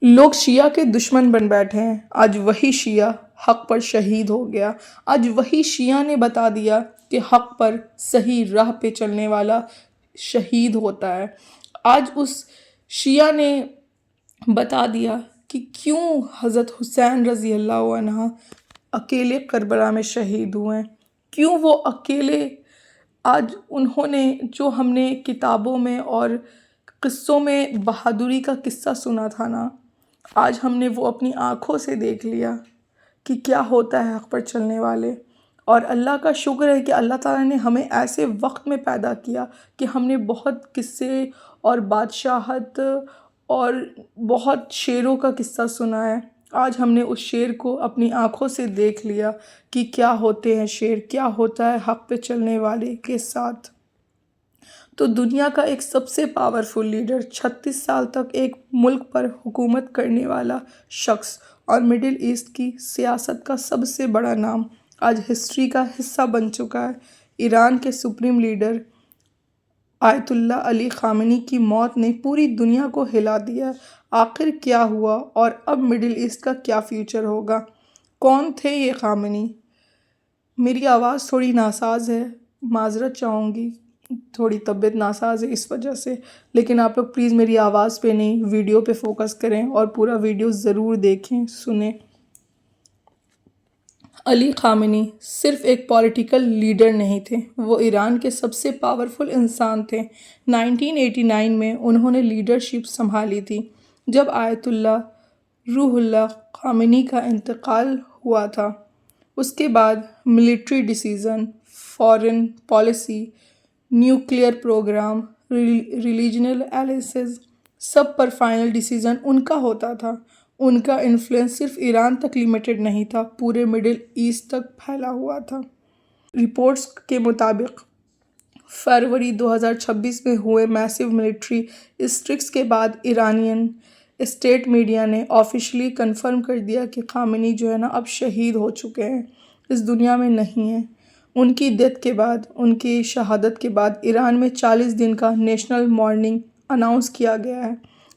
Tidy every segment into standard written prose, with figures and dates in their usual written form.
لوگ شیعہ کے دشمن بن بیٹھے ہیں، آج وہی شیعہ حق پر شہید ہو گیا۔ آج وہی شیعہ نے بتا دیا کہ حق پر صحیح راہ پہ چلنے والا شہید ہوتا ہے۔ آج اس شیعہ نے بتا دیا کہ کیوں حضرت حسین رضی اللہ عنہ اکیلے کربلا میں شہید ہوئے، کیوں وہ اکیلے۔ آج انہوں نے جو ہم نے کتابوں میں اور قصوں میں بہادری کا قصہ سنا تھا نا، آج ہم نے وہ اپنی آنکھوں سے دیکھ لیا کہ کیا ہوتا ہے حق پر چلنے والے۔ اور اللہ کا شکر ہے کہ اللہ تعالیٰ نے ہمیں ایسے وقت میں پیدا کیا کہ ہم نے بہت قصے اور بادشاہت اور بہت شیروں کا قصہ سنا ہے۔ آج ہم نے اس شیر کو اپنی آنکھوں سے دیکھ لیا کہ کیا ہوتے ہیں شیر، کیا ہوتا ہے حق پہ چلنے والے کے ساتھ۔ تو دنیا کا ایک سب سے پاورفل لیڈر، 36 سال تک ایک ملک پر حکومت کرنے والا شخص اور مڈل ایسٹ کی سیاست کا سب سے بڑا نام، آج ہسٹری کا حصہ بن چکا ہے۔ ایران کے سپریم لیڈر آیت اللہ علی خامنی کی موت نے پوری دنیا کو ہلا دیا۔ آخر کیا ہوا اور اب مڈل ایسٹ کا کیا فیوچر ہوگا؟ کون تھے یہ خامنی؟ میری آواز تھوڑی ناساز ہے، معذرت چاہوں گی، تھوڑی طبیعت ناساز ہے اس وجہ سے، لیکن آپ لوگ پلیز میری آواز پہ نہیں، ویڈیو پہ فوکس کریں اور پورا ویڈیو ضرور دیکھیں، سنیں۔ علی خامنی صرف ایک پولیٹیکل لیڈر نہیں تھے، وہ ایران کے سب سے پاورفل انسان تھے۔ 1989 میں انہوں نے لیڈرشپ سنبھالی تھی جب آیت اللہ روح اللہ خامنی کا انتقال ہوا تھا۔ اس کے بعد military decision, foreign policy, nuclear programme, regional alliances, سب پر فائنل ڈیسیژن ان کا ہوتا تھا۔ ان کا انفلوئنس صرف ایران تک لیمیٹڈ نہیں تھا، پورے مڈل ایسٹ تک پھیلا ہوا تھا۔ رپورٹس کے مطابق فروری 2026 میں ہوئے میسو ملٹری اسٹرائکس کے بعد ایرانین اسٹیٹ میڈیا نے آفیشلی کنفرم کر دیا کہ خامنی جو ہے نا اب شہید ہو چکے ہیں، اس دنیا میں نہیں ہیں۔ ان کی ڈیتھ کے بعد، ان کی شہادت کے بعد ایران میں 40 دن کا نیشنل مارننگ اناؤنس کیا گیا ہے۔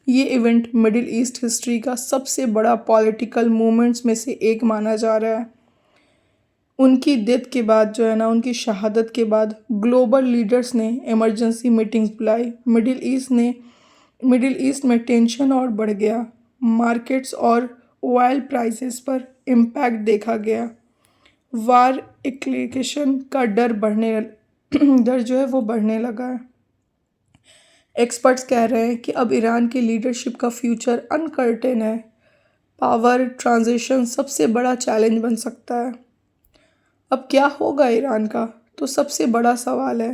یہ ایونٹ مڈل ایسٹ ہسٹری کا سب سے بڑا پولیٹیکل موومنٹس میں سے ایک مانا جا رہا ہے۔ ان کی ڈیتھ کے بعد جو ہے نا، ان کی شہادت کے بعد گلوبل لیڈرز نے ایمرجنسی میٹنگز بلائی۔ مڈل ایسٹ میں ٹینشن اور بڑھ گیا، مارکیٹس اور آئل پرائسز پر امپیکٹ دیکھا گیا، وار ایسکلیشن کا ڈر جو ہے وہ بڑھنے لگا ہے۔ ایکسپرٹس کہہ رہے ہیں کہ اب ایران کے لیڈرشپ کا فیوچر انسرٹین ہے۔ پاور ٹرانزیشن سب سے بڑا چیلنج بن سکتا ہے۔ اب کیا ہوگا ایران کا؟ تو سب سے بڑا سوال ہے،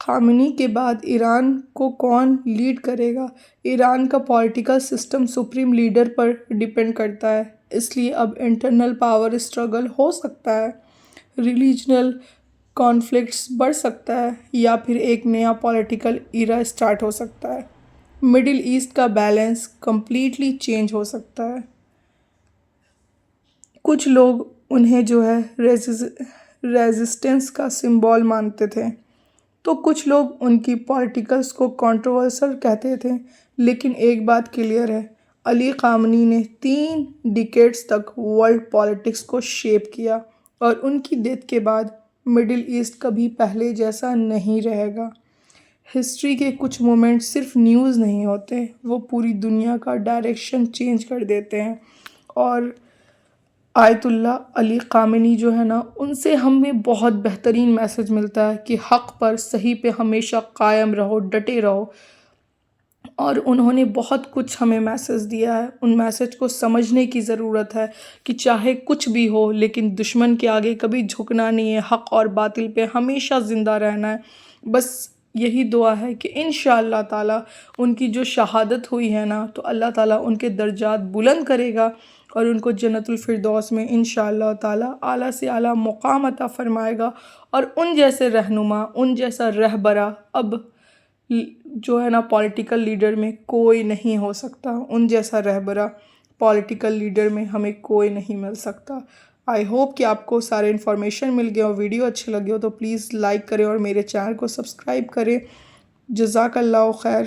خامنی کے بعد ایران کو کون لیڈ کرے گا؟ ایران کا پولیٹیکل سسٹم سپریم لیڈر پر ڈیپینڈ کرتا ہے، اس لیے اب انٹرنل پاور اسٹرگل ہو سکتا ہے، ریلیجنل کانفلکٹس بڑھ سکتا ہے، یا پھر ایک نیا پولیٹیکل ایرا اسٹارٹ ہو سکتا ہے۔ مڈل ایسٹ کا بیلنس کمپلیٹلی چینج ہو سکتا ہے۔ کچھ لوگ انہیں جو ہے ریزسٹنس کا سمبول مانتے تھے، تو کچھ لوگ ان کی پولیٹیکلز کو کنٹروورسل کہتے تھے، لیکن ایک بات کلیئر ہے، علی خامنی نے 3 ڈیکیڈز تک ورلڈ پالیٹکس کو شیپ کیا، اور ان کی ڈیتھ کے بعد مڈل ایسٹ کبھی پہلے جیسا نہیں رہے گا۔ ہسٹری کے کچھ مومنٹ صرف نیوز نہیں ہوتے، وہ پوری دنیا کا ڈائریکشن چینج کر دیتے ہیں۔ اور آیت اللہ علی خامنی جو ہے نا، ان سے ہمیں بہت بہترین میسج ملتا ہے کہ حق پر، صحیح پہ ہمیشہ قائم رہو، ڈٹے رہو۔ اور انہوں نے بہت کچھ ہمیں میسج دیا ہے، ان میسج کو سمجھنے کی ضرورت ہے کہ چاہے کچھ بھی ہو لیکن دشمن کے آگے کبھی جھکنا نہیں ہے، حق اور باطل پہ ہمیشہ زندہ رہنا ہے۔ بس یہی دعا ہے کہ انشاءاللہ تعالیٰ ان کی جو شہادت ہوئی ہے نا، تو اللہ تعالیٰ ان کے درجات بلند کرے گا اور ان کو جنت الفردوس میں انشاءاللہ تعالیٰ اعلیٰ سے اعلیٰ مقام عطا فرمائے گا۔ اور ان جیسے رہنما، ان جیسا رہبرا اب جو ہے نا پولیٹیکل لیڈر میں کوئی نہیں ہو سکتا، ان جیسا رہبرا پولیٹیکل لیڈر میں ہمیں کوئی نہیں مل سکتا۔ آئی ہوپ کہ آپ کو سارے انفارمیشن مل گیا اور ویڈیو اچھی لگی ہو تو پلیز لائک کریں اور میرے چینل کو سبسکرائب کریں۔ جزاک اللہ خیر۔